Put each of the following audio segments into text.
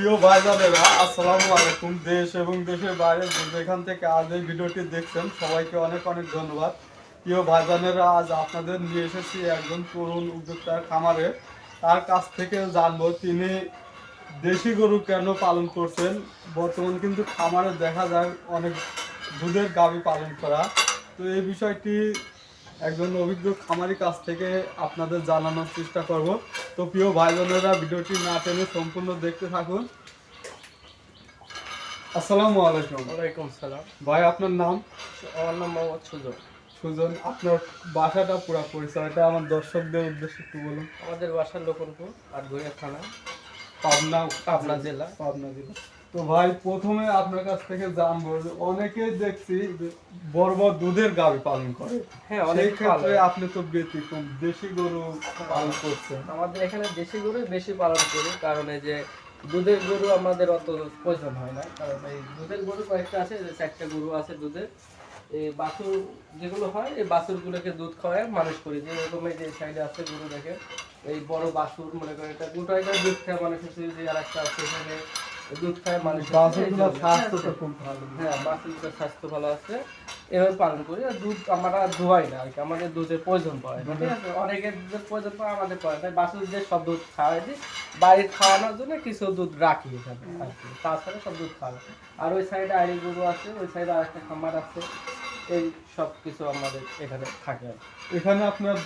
প্রিয় ভাইজানেরা, আসসালামু আলাইকুম। দেশ এবং দেশের বাইরে যেখান থেকে আজ এই ভিডিওটি দেখছেন সবাইকে অনেক অনেক ধন্যবাদ। প্রিয় ভাইজানেরা, আজ আপনাদের নিয়ে এসেছি একজন তরুণ উদ্যোক্তার খামারে। তার কাছ থেকে জানবো তিনি দেশি গরু কেন পালন করছেন। বর্তমান কিন্তু খামারে দেখা যায় অনেক দুধের গাভী পালন করা। তো এই বিষয়টি একজন অভিজ্ঞ খামারি কাছ থেকে আপনাদের জানানোর চেষ্টা করব। তো প্রিয় ভাই বোনেরা, ভিডিওটি না টেনে সম্পূর্ণ দেখতে থাকুন। আসসালামু আলাইকুম। ওয়ালাইকুম সালাম। ভাই, আপনার নাম? আমার নাম মোহাম্মদ সুজন। সুজন, আপনার বাসাটা পুরা পরিচয়টা আমার দর্শকদের উদ্দেশ্যে একটু বলুন। আমাদের বাসা লখনপুর, আটঘরিয়া থানা, পাবনা পাবনা জেলা। পাবনা জেলা। তো ভাই, প্রথমে আপনার কাছ থেকে জানবো যে অনেকেই দেখছি যে বড় বড় দুধের গাভী পালন করে। হ্যাঁ, সেই অনেক ক্ষেত্রে ভালো। আপনি তো ব্যতিক্রম, দেশি গরু পালন করছেন। আমাদের এখানে দেশি গরুই বেশি পালন করি, কারণ এই যে দুধের গরু আমাদের অত প্রয়োজন হয় না। কারণ এই দুধের গরু কয়েকটা আছে, যে 4টা গরু আছে দুধের। এই বাছুর যেগুলো হয়, এই বাছুরগুলোকে দুধ খাওয়ায় মানুষ করি। যে এরকমের যে সাইডে আছে গরু দেখে, এই বড় বাছুর মনে করেন এটা গোটাই দুধ খায় মানুষ। যে আর একটা আছে এখানে দুধ খায় মানুষ। বাছুরগুলোর স্বাস্থ্য তো খুব ভালো। হ্যাঁ, বাছুরগুলোর স্বাস্থ্য ভালো আছে, এভাবে পালন করি। আর দুধ আমরা ধোয়াই না আর কি, আমাদের দুধের প্রয়োজন পড়ে না, ঠিক আছে? অনেকের দুধের প্রয়োজন পড়ে, আমাদের পড়ে তাই বাছুরদের সব দুধ খাওয়াই দিই। বাড়ির খাওয়ানোর জন্য কিছু দুধ রাখি এখানে আর কি, তাছাড়া সব দুধ খাওয়া। আর ওই সাইডে আড়ি গরু আছে, ওই সাইডে আরেকটা খামার আছে। এই সব কিছু আমাদের এখানে থাকে আর কি। এখানে আপনার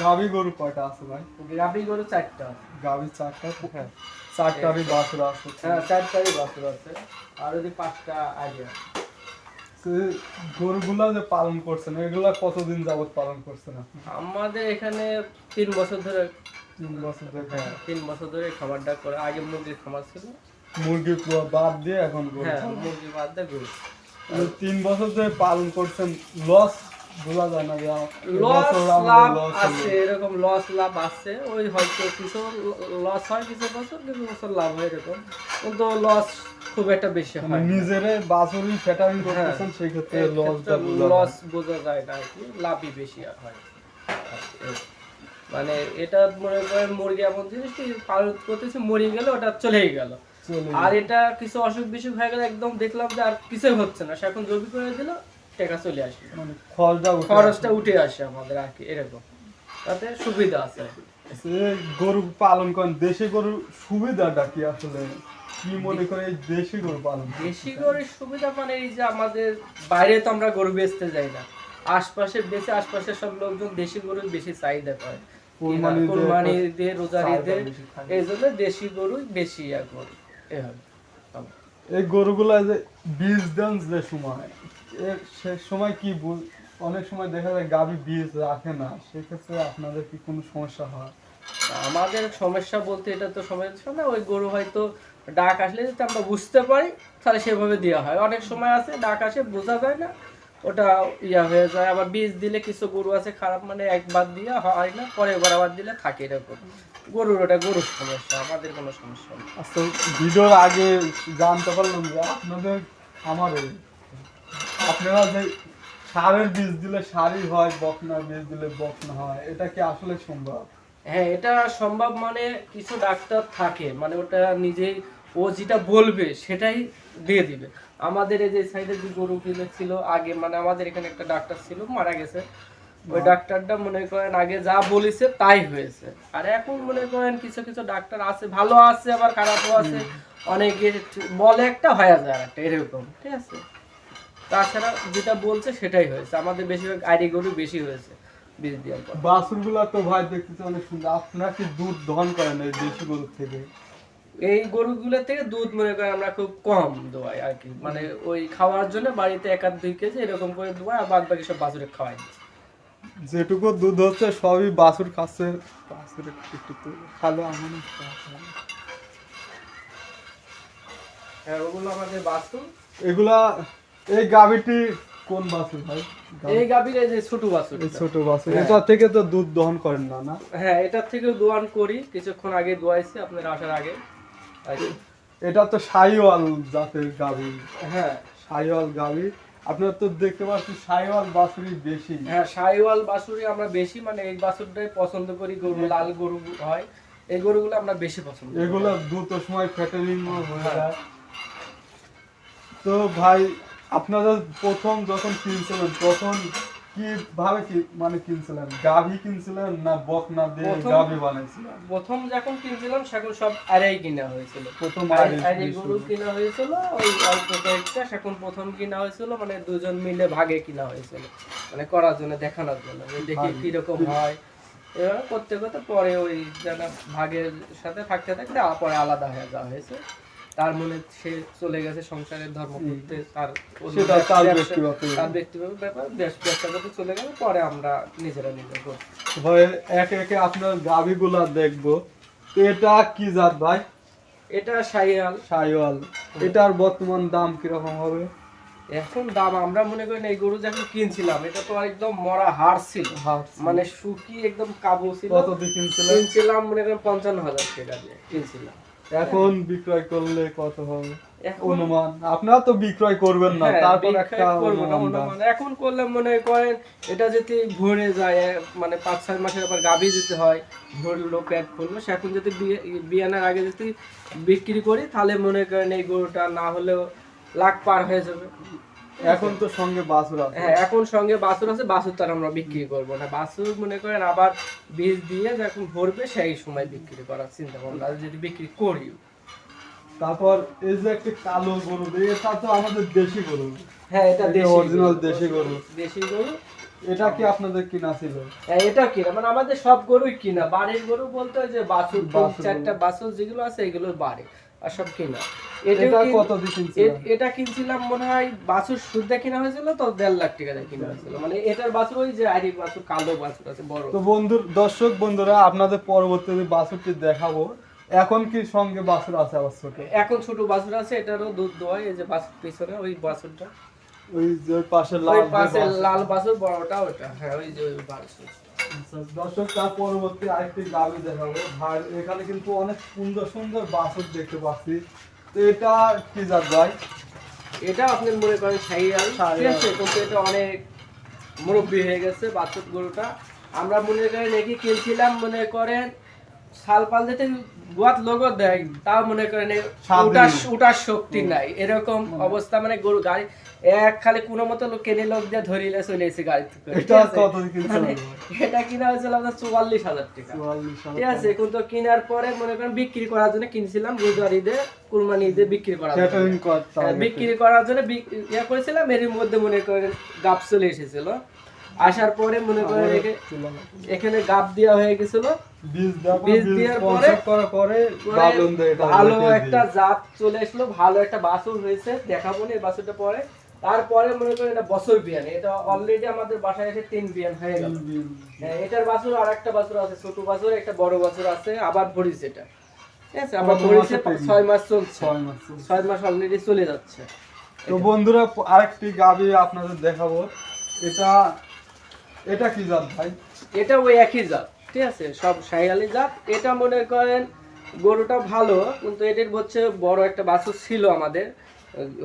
গাভী গরু কয়টা আছে ভাই? গাভী গরু 4টা আছে। গাভী 4টা? হ্যাঁ, 4টারই বাছুর আছে? হ্যাঁ, 4টারই বাছুর আছে। আর ওই 5টা আইডিয়া। গরুগুলা যে পালন করছেন, এগুলা কতদিন যাবত পালন করছেন আপনি? আমাদের এখানে 3 বছর ধরে। 3 বছর ধরে? হ্যাঁ, 3 বছর ধরে খামারটা করে। আগে মুরগির খামার ছিল। মুরগি বাদ দিয়ে এখন গরু? হ্যাঁ, মুরগি বাদ দিয়ে গরু। 3 বছর ধরে পালন করছেন, লস বোঝা যায় না যে লস বছর আমাদের লাভ লস আছে, এরকম লস লাভ আছে। ওই হয়তো কিছু লস হয় কিছু বছর, কিছু বছর লাভ হয় এরকম, কিন্তু লস খুব একটা বেশি হয় না। নিজেরে বাছুরি ফ্যাটারিং করতেছেন, সেই ক্ষেত্রে লস বোঝা যায় না আর কি, লাভই বেশি হয়। মানে এটা মনে করেন মুরগি এমন জিনিস কি, পালন করতেছে, মরে গেল ওটা চলেই গেল। আর এটা কিছু অসুখ বিসুখ হয়ে গেলে একদম দেখলাম যে আর কিছুই হচ্ছে না, সে এখন জমি করে দিল, টাকা চলে আসে, মানে খরচটা উঠে আসে আমাদের আর কি, এরকম তাতে সুবিধা আছে। গরু পালন করেন, দেশি গরুর সুবিধাটা কি আসলে কি মনে করে এই দেশি গরু পালন? দেশি গরুর সুবিধা মানে এই যে আমাদের বাইরে তো আমরা গরু বেচতে যাই না, আশপাশে বেচে আশপাশের সব লোকজন দেশি গরুর বেশি চাহিদা করে। কোরবানি দিয়ে, রোজার ঈদে, এই জন্য দেশি গরুই বেশি ইয়া করি। এই গরুগুলা যে বীজ দেন যে সময়, সে সময় কি অনেক সময় দেখা যায় গাভী বীজ রাখে না, সেক্ষেত্রে আপনাদের কি কোনো সমস্যা হয়? আমাদের সমস্যা বলতে এটা তো সমস্যা না, ওই গরু হয়তো ডাক আসলে যদি আমরা বুঝতে পারি তাহলে সেভাবে দেওয়া হয়। অনেক সময় আছে ডাক আসে বোঝা যায় না, ওটা ইয়া হয়ে যায়। আবার বীজ দিলে কিছু গরু আছে খারাপ, মানে একবার দিয়ে হয় না, পরে এবার আবার দিলে থাকে, এরকম গরুর, ওটা গরুর সমস্যা, আমাদের কোনো সমস্যা নেই। আচ্ছা, ভিডিওর আগে জানতে পারলাম যে আপনাদের খামারে আপনারা যে সারের বীজ দিলে সারই হয়, বকনার বীজ দিলে বকনা হয়, এটা কি আসলে সম্ভব? হ্যাঁ, এটা সম্ভব। মানে কিছু ডাক্তার থাকে, মানে ওটা নিজেই ও যেটা বলবে সেটাই দিয়ে দিবে। আমাদের এই যে সাইডে যে গরু কিনে ছিল আগে, মানে আমাদের এখানে একটা ডাক্তার ছিল, মারা গেছে। ওই ডাক্তারটা মনে করেন আগে যা বলেছে তাই হয়েছে। আর এখন মনে করেন কিছু কিছু ডাক্তার আছে, ভালো আছে আবার খারাপও আছে। অনেকে বলে একটা হয়ে যায় একটা, এরকম, ঠিক আছে? তাছাড়া যেটা বলছে সেটাই হয়েছে। আমাদের বেশিরভাগ আইডি গরু বেশি হয়েছে বীজ দেওয়ার পর। বাছুরগুলা তো ভাই দেখতেছে অনেক সুন্দর। আপনারা কি দুধ দহন করেন এই দেশি গরুর থেকে? এই গরুগুলোর থেকে দুধ মনে করেন আমরা খুব কম দোয়াই আর কি, মানে ওই খাওয়ার জন্য বাড়িতে 1-2 কেজি এরকম করে দোয়াই, আর বাদ বাকি সব বাছুরে খাওয়াই দিই। যেটুকু দুধ হচ্ছে সবই বাছুর খাচ্ছে। বাছুর একটু খালো আমার। হ্যাঁ, ওগুলো আমাদের বাছুর। এগুলা, এই গাভীটি কোন বাছুর ভাই? এই গাভীর এই যে ছোট বাছুর, এই ছোট বাছুর, এটা থেকে তো দুধ দহন করেন না? না, হ্যাঁ, এটার থেকেও দোয়ান করি, কিছুক্ষণ আগে দোয়াইছি আপনার আসার আগে। এটা তো শাহিওয়াল জাতের গাভী। হ্যাঁ, শাহিওয়াল গাভী। আপনারা তো দেখতে পাচ্ছি শাহিওয়াল বাছুরই বেশি। হ্যাঁ, শাহিওয়াল বাছুরই আমরা বেশি, মানে এই বাছুরটাই পছন্দ করি। গরু লাল গরু হয়, এই গরুগুলো আমরা বেশি পছন্দ করি। এগুলো দ্রুত সময় ফ্যাটারিং হয়ে যায়। তো ভাই আপনারা প্রথম যখন কিনছিলেন তখন কিভাবে মানে কিনছিলেন, গাভী কিনছিলেন না বকনা দিয়ে গাভী বানাইছিলেন? প্রথম যখন কিনছিলাম সেখন সব আড়াই কিনা হয়েছিল, প্রথম আড়াই গরু কিনা হয়েছিল, ওই অল্প কয়েকটা সেখন প্রথম কিনা হয়েছিল, মানে দুজন মিলে ভাগে কিনা হয়েছিল, মানে করার জন্য, দেখানোর জন্য যে দেখি কিরকম হয়। এবার করতে করতে পরে ওই যেন ভাগের সাথে থাকতে থাকতে পরে আলাদা হয়ে যাওয়া হয়েছে। তার মনে সে চলে গেছে সংসারের ধর্ম করতে, তার সেটা তার ব্যক্তিগত তার ব্যক্তিগত ব্যাপার, ব্যবসা করতে চলে গেল, পরে আমরা নিজেরা করি। ভাই একে একে আপনার গাভীগুলা দেখবো। তো এটা কি জাত ভাই? এটা শাহিওয়াল। শাহিওয়াল। এটার বর্তমান দাম কিরকম হবে? এখন দাম আমরা মনে করি এই গরু যখন কিনছিলাম এটা তো একদম মরা হাড় ছিল, মানে শুকিয়ে একদম কাবু ছিল। কত দিয়ে কিনছিলাম মনে করেন 55,000 টাকা দিয়ে কিনছিলাম। এখন বিক্রয় করলে কত হবে অনুমান? আপনারা তো বিক্রয় করবেন না, তারপর একটা অনুমান এখন করলে মনে করেন এটা যদি ভরে যায়, মানে 5-6 মাসের আবার গাভী দিতে হয়, ভরলো পেট ফুললো, এখন যদি বিয়ানের আগে যদি বিক্রি করি তাহলে মনে করেন এই গরুটা না হলেও লাখ পার হয়ে যাবে। এখন তো সঙ্গে বাছুর আছে। হ্যাঁ, এখন সঙ্গে বাছুর আছে, বাছুর তার আমরা বিক্রি করব না, বাছুর মনে করেন আবার বীজ দিয়ে যখন ভরবে সেই সময় বিক্রি করার চিন্তা ভাবনা, যদি বিক্রি করি। তারপর এই যে একটা কালো গরু, এটা তো আমাদের দেশি গরু। হ্যাঁ, এটা দেশি অরিজিনাল দেশি গরু। দেশি গরু। এটা কি আপনাদের কিনা ছিল? হ্যাঁ, এটা কিনা, মানে আমাদের সব গরুই কিনা। বাড়ির গরু বলতে যে বাছুর 4টা বাছুর যেগুলো আছে এগুলো বাড়ি, আর সব কিনা। এটা কত দিয়ে কিনছিলেন? এটা কিনছিলাম মনে হয় বাছুর শুদ্ধ কিনা হয়েছিল তো 1.5 লাখ টাকা দিয়ে কিনা হয়েছিল। মানে এটার বাছুর ওই যে আইরি বাছুর, কালো বাছুর আছে বড়। তো দর্শক বন্ধুরা, আপনাদের পরবর্তীতে বাছুরটি দেখাবো। এখন কি সঙ্গে বাছুর আছে আবার ছোট? এখন ছোট বাছুর আছে, এটারও দুধ দোয়। এই যে বাছুর পিছনে ওই বাছুরটা, ওই যে পাশে লাল বাছুর বড়টা ওটা। হ্যাঁ, ওই যে ওই বাছুর। দর্শক, তার পরবর্তী আরেকটি গাভী দেখাবো। ভাই এখানে কিন্তু অনেক সুন্দর সুন্দর বাছুর দেখতে পাচ্ছি। তো এটা কি জাত ভাই? এটা আপনি মনে করেন শাহিওয়াল, ঠিক আছে, কিন্তু এটা অনেক মুরব্বী হয়ে গেছে বাছুর গরুটা। আমরা মনে করেন একই কিনছিলাম, মনে করেন শাল পাল দিতে গোয়াত লোগো দেয়, তাও মনে করেন উঠার শক্তি নাই, এরকম অবস্থা। মানে গরু গাড়ি এক খালি কোনো মতো লোক কেনে লোক দিয়ে ধরিলে চলে এসে গাড়ি থেকে। এটা কিনা হয়েছিল আপনার 44,000 টাকা, ঠিক আছে। কিন্তু কেনার পরে মনে করেন বিক্রি করার জন্য কিনছিলাম, রোজার ঈদে, কুরবানি ঈদে বিক্রি করার জন্য, বিক্রি করার জন্য ইয়া করেছিলাম। এর মধ্যে মনে করেন গাব চলে এসেছিল, আসার পরে মনে করেন এখানে গাব দেওয়া হয়ে গেছিল। বীজ দেওয়ার পরে ভালো একটা জাত চলে আসলো, ভালো একটা বাছুর হয়েছে, দেখাবো না এই বাছুরটা পরে। তারপরে মনে করেন এটা বছর বিয়ান, এটা অলরেডি আমাদের বাসায় এসে 3 বিয়ান হয়ে গেল। হ্যাঁ, এটার বাছুর আর একটা বাছুর আছে, ছোট বাছুর, একটা বড় বাছুর আছে, আবার ভরিস এটা, ঠিক আছে। আবার ভরিসে 6 মাস চলছে, 6 মাস অলরেডি চলে যাচ্ছে। তো বন্ধুরা, আরেকটি গাভী আপনাদের দেখাবো। এটা কি জাত ভাই? এটা ওই একই জাত, ঠিক আছে, সব শাহিওয়ালি জাত। এটা মনে করেন গরুটা ভালো, কিন্তু এটার হচ্ছে বড় একটা বাছুর ছিল আমাদের,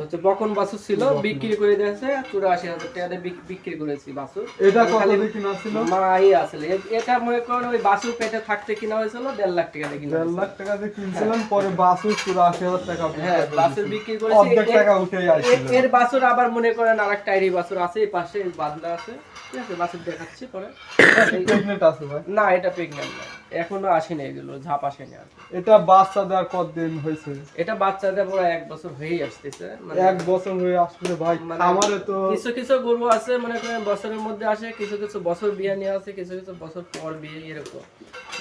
হচ্ছে বকন বাছুর ছিল, বিক্রি করে দিয়েছে 84,000 টাকা দিয়ে বিক্রি করেছি বাছুর। এটা কত দিয়ে কিনা ছিল? মাই আসলে এটা মনে করেন ওই বাছুর পেটে থাকতে কিনা হয়েছিল 1.5 লাখ টাকা দিয়ে কিনা। 1.5 লাখ টাকা দিয়ে কিনছিলেন, পরে বাছুর 84,000 টাকা। হ্যাঁ, বাছুর বিক্রি করেছি, অর্ধেক টাকা উঠে আসছিল। এর বাছুর আবার মনে করেন আরেকটা আইরি বাছুর আছে এই পাশে, বাদলা আছে, ঠিক আছে। বাছুর দেখাচ্ছি পরে। প্রেগন্যান্ট আছে ভাই? না, এটা প্রেগন্যান্ট না, এখনো আসেনি, এগুলো ঝাপ আসেনি আর। এটা বাচ্চা দেওয়ার কতদিন হয়েছে? এটা বাচ্চা দেওয়ার পরে 1 বছর হয়েই আসতেছে, মানে 1 বছর হয়ে আসলে ভাই। আমারে তো কিছু কিছু গরু আছে মনে করেন বছরের মধ্যে আসে, কিছু কিছু বছর বিয়ে নিয়ে আসে, কিছু কিছু বছর পর বিয়ে, এরকম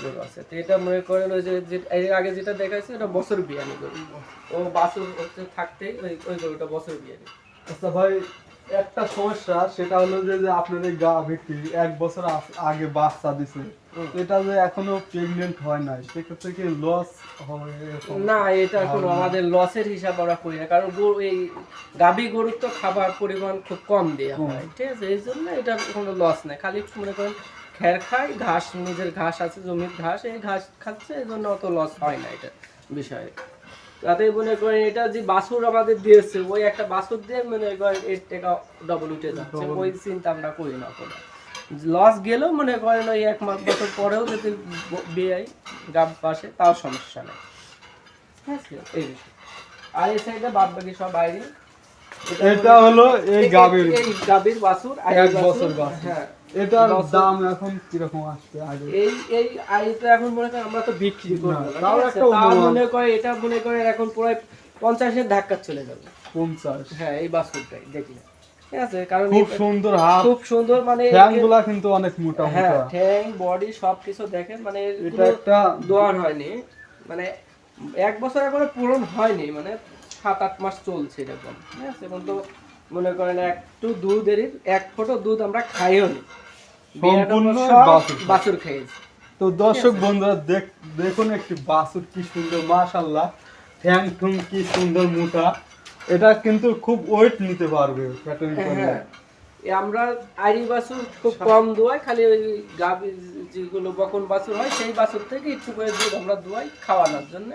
গরু আছে। তো এটা মনে করেন ওই যে এর আগে যেটা দেখাইছে এটা বছর বিয়ানি গরু, ও বাছুর হচ্ছে থাকতেই ওই গরুটা বছর বিয়ানি। আচ্ছা ভাই, একটা সমস্যা, সেটা হলো যে আপনার এই গাভীটি 1 বছর আগে বাচ্চা দিছে, এটা যে এখনো প্রেগন্যান্ট হয় নাই, সেক্ষেত্রে কি লস হবে? না, এটা কোনো আমাদের লসের হিসাব আমরা করি না, কারণ এই গাভী গরুর তো খাবার পরিমাণ খুব কম দেওয়া হয়, ঠিক আছে, এই জন্য এটা কোনো লস নেই। খালি মনে করেন খের খায়, ঘাস, নিজের ঘাস আছে, জমির ঘাস, এই ঘাস খাচ্ছে, এই জন্য অত লস হয় না এটা বিষয়ে। তাতে মনে করেন এটা যে বাছুর আমাদের দিয়েছে, ওই একটা বাছুর দিয়ে মনে করেন 8 টাকা ডবল উঠে যাচ্ছে, ওই চিন্তা আমরা করি না কোনো। লস গেলেও মনে করেন ওই 1 বছর পরেও যদি বিয়ে গাব পাশে তাও সমস্যা নেই। ঠিক আছে, এই বিষয়। আর এই সাইডে বাদ বাকি সব বাইরে। এটা হলো এই গাভীর বাছুর, 1 বছর বাছুর। হ্যাঁ, এটার দাম এখন কিরকম আসবে আগে? এই আইটা এখন মনে করেন আমরা তো বিক্রি করব না, তাও ঠিক আছে? একটা তাও অনুমান। মনে করে এটা মনে করে এখন পুরো 50 এর ধাক্কা চলে যাবে। 50? হ্যাঁ, এই বাছুরটাই দেখলে, ঠিক আছে, কারণ খুব সুন্দর হাত, খুব সুন্দর, মানে ঠ্যাংগুলা কিন্তু অনেক মোটা হ্যাঁ, মোটা। ঠ্যাং বডি সবকিছু দেখেন, মানে এটা একটা দোয়ার হয়নি, মানে 1 বছর এখনো পূরণ হয়নি, মানে 7-8 মাস চলছে এরকম, ঠিক আছে? এখন তো মনে করেন একটু দুধেরই 1 ফোঁটা দুধ আমরা খাইও নি, সম্পূর্ণ বাছুর খেয়েছি। তো দর্শক বন্ধুরা দেখুন একটি বাছুর কি সুন্দর, মাশাআল্লাহ, ঠ্যাং ঠুং কি সুন্দর মোটা। এটা কিন্তু খুব ওয়েট নিতে পারবে ফ্যাটেনিং করলে। হ্যাঁ, আমরা আইরি বাছুর খুব কম দোয়াই, খালি ওই গাভী যেগুলো বকন বাছুর হয় সেই বাছুর থেকে একটু করে দুধ আমরা দোয়াই খাওয়ানোর জন্য।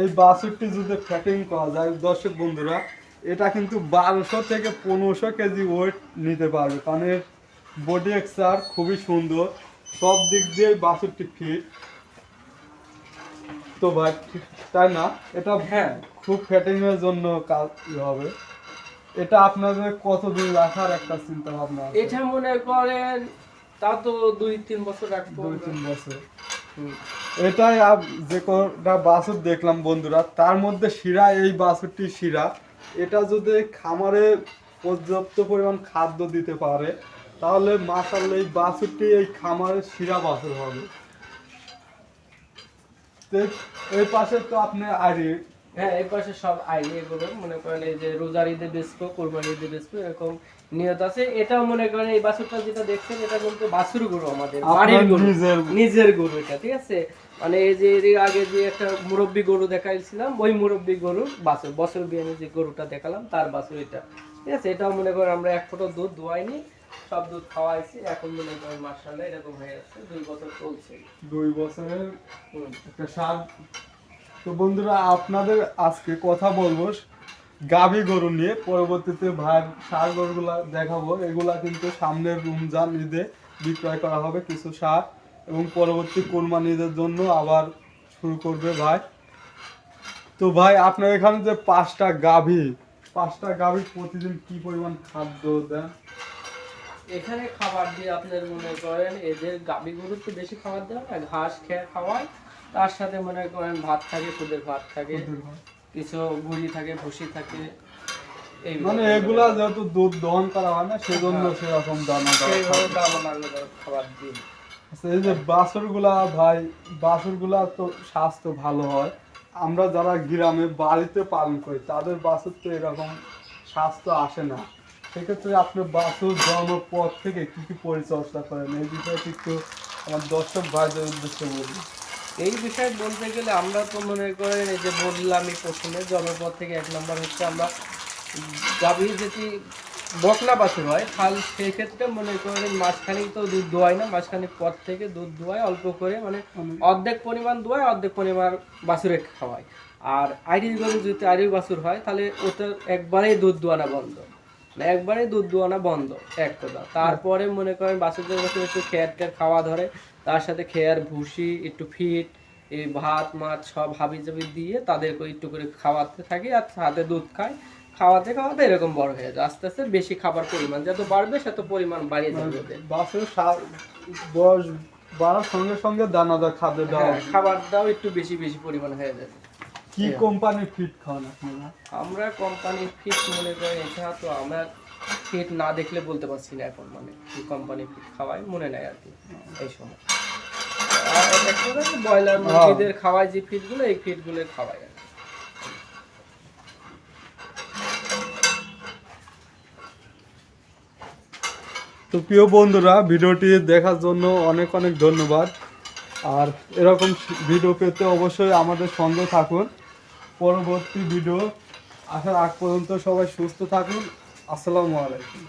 এই বাছুরটি যদি ফ্যাটিং করা যায় দর্শক বন্ধুরা, এটা কিন্তু 1200 থেকে 1500 কেজি ওয়েট নিতে পারবে, কারণ এর বডি এক্সচার খুবই সুন্দর, সব দিক দিয়ে বাছুরটি ফিট। তো ভাই তাই না, এটা হ্যাঁ, খুব ফ্যাটিং এর জন্য কাজ হবে। এটা আপনাদের কতদিন রাখার একটা চিন্তা ভাবনা আছে? এটা মনে করেন তা তো 2-3 বছর রাখবো। 2-3 বছর। হুম। এটাই যে কটা বাছুর দেখলাম বন্ধুরা, তার মধ্যে শিরা, এই বাছুরটি শিরা। এটা যদি খামারে পর্যাপ্ত পরিমাণ খাদ্য দিতে পারে তাহলে মাশাআল্লাহ এই বাছুরটি এই খামারের শিরা বাছুর হবে। তো এই পাশে তো আপনি আইরি। হ্যাঁ, এই পাশে সব আইরি, এগুলো মনে করেন এই যে রোজার ঈদে বেচবো, কোরবানি ঈদে বেচবো, এরকম নিয়ত আছে। এটাও মনে করেন এই বাছুরটা যেটা দেখছেন এটা কিন্তু বাছুর গরু, আমাদের বাড়ির গরু, নিজের গরু এটা, ঠিক আছে? মানে এই যে এর আগে যে একটা মুরব্বি গরু দেখাইছিলাম, ওই মুরব্বি গরু বাছুর, বছর বিয়ানে যে গরুটা দেখালাম তার বাছুর এটা, ঠিক আছে? এটাও মনে করেন আমরা 1 ফোঁটা দুধ দোয়াইনি, সব দুধ খাওয়াইছি, এখন মনে করেন মাশাআল্লাহ এরকম হয়ে যাচ্ছে, 2 বছর চলছে। 2 বছরের একটা সার। তো বন্ধুরা আপনাদের আজকে কথা বলবো গাভী গরু নিয়ে, পরবর্তীতে ভাই ষাঁড় গরুগুলা দেখাবো। এগুলা কিন্তু সামনের রমজান ঈদে বিক্রয় করা হবে কিছু ষাঁড়, এবং পরবর্তী কোরবানি ঈদের জন্য আবার শুরু করবে ভাই। তো ভাই আপনার এখানে যে 5টা গাভী প্রতিদিন কি পরিমাণ খাদ্য দেন? এখানে খাবার দিয়ে আপনার মনে করেন এদের গাভী গরুর তো বেশি খাবার দেওয়া না, ঘাস খেয়ে খাওয়ায়, তার সাথে মনে করেন ভাত থাকে, খুদের ভাত থাকে, কিছু গুঁড়ি থাকে, ভুসি থাকে, এই মানে এগুলা যেহেতু দুধ দহন করা হয় না সেজন্য সেরকম দানা সেইভাবে খাবার দিই। আচ্ছা, এই যে বাছুরগুলা তো স্বাস্থ্য ভালো হয়। আমরা যারা গ্রামে বাড়িতে পালন করি তাদের বাছুর তো এরকম স্বাস্থ্য আসে না। সেক্ষেত্রে আপনি বাছুর জন্মের পর থেকে কি কি পরিচর্যা করেন, এই বিষয়টি একটু আমার দর্শক ভাইদের উদ্দেশ্যে বলি। এই বিষয়ে বলতে গেলে আমরা তো মনে করেন এই যে বললামই প্রথমে, জন্মের পর থেকে 1 নম্বর হচ্ছে আমরা গাভী যদি বকনা বাছুর হয় তাহলে সেই ক্ষেত্রে মনে করেন মাঝখানেই তো দুধ দোয়াই না, মাঝখানে পর থেকে দুধ দোয়াই অল্প করে, মানে অর্ধেক পরিমাণ দোয়াই, অর্ধেক পরিমাণ বাছুরে খাওয়ায়। আর আইরিশ গরু যদি আইরিশ বাছুর হয় তাহলে ওটা একবারেই দুধ দোয়ানো বন্ধ, মানে একবারেই দুধ দোয়ানো বন্ধ, এক কথা। তারপরে মনে করেন বাছুরদের বছর একটু খেয়ার খাওয়া ধরে, তার সাথে খেয়ার ভুসি, একটু ফিট, এই ভাত মাছ সব হাবি জাবি দিয়ে তাদেরকে একটু করে খাওয়াতে থাকি, আর সাথে দুধ খায়, খাওয়াতে খাওয়াতে এরকম বড় হয়ে যায়। আস্তে আস্তে বেশি খাবার পরিমাণ যত বাড়বে তত পরিমাণ বাড়িয়ে যাবে। বাছুর বয়স বাড়ার সঙ্গে সঙ্গে দানাদার খাদ্য দেওয়া, খাবার দাও একটু বেশি বেশি পরিমাণ হয়ে যাবে। কি কোম্পানির ফিড খাওয়ান আপনারা? আমরা কোম্পানির ফিড মনে করেন, এটা তো আমরা ফিড না দেখলে বলতে পারছি না এখন, মানে কি কোম্পানির ফিড খাওয়াই মনে নাই আর কি এই সময়। আর একটা ব্রয়লার মুরগিদের খাওয়াই যে ফিডগুলো, এই ফিডগুলো খাওয়াই আর কি। তো প্রিয় বন্ধুরা, ভিডিওটি দেখার জন্য অনেক অনেক ধন্যবাদ। আর এরকম ভিডিও পেতে অবশ্যই আমাদের সঙ্গে থাকুন। পরবর্তী ভিডিও আসার আগ পর্যন্ত সবাই সুস্থ থাকুন। আসসালামু আলাইকুম।